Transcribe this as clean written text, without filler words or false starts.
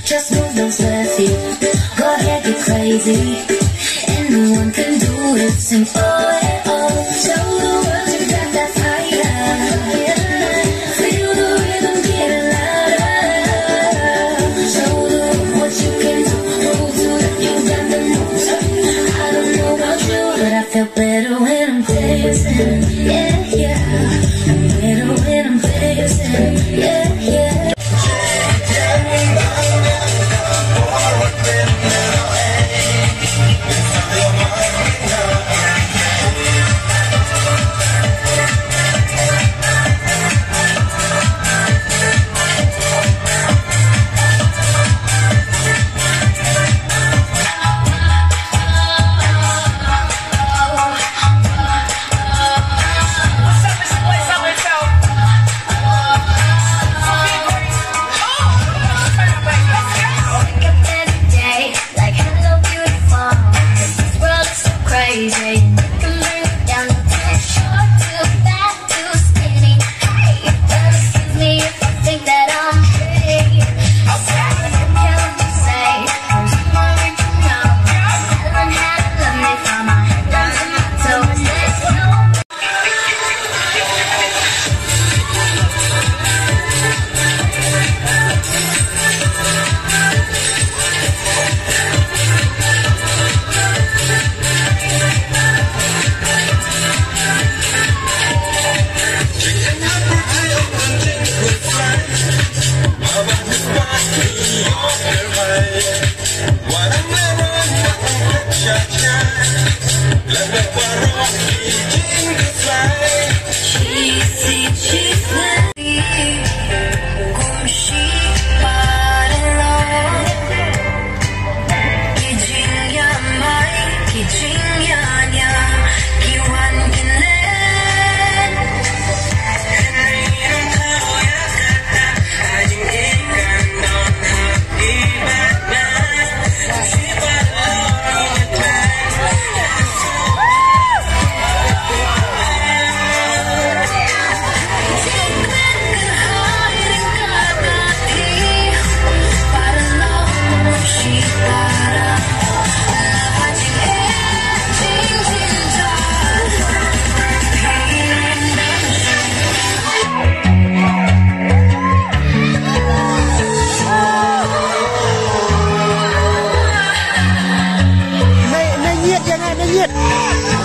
Just move those left feet. Go ahead, get crazy. Anyone can do it. Sing oh yeah, oh. Show the world you got that fire. Feel the rhythm getting louder. Show the world what you can do. Move to the you got the moves. I don't know about you, but I feel better when I'm dancing. Yeah, yeah. Better when I'm dancing. Yeah, yeah. Nhiệt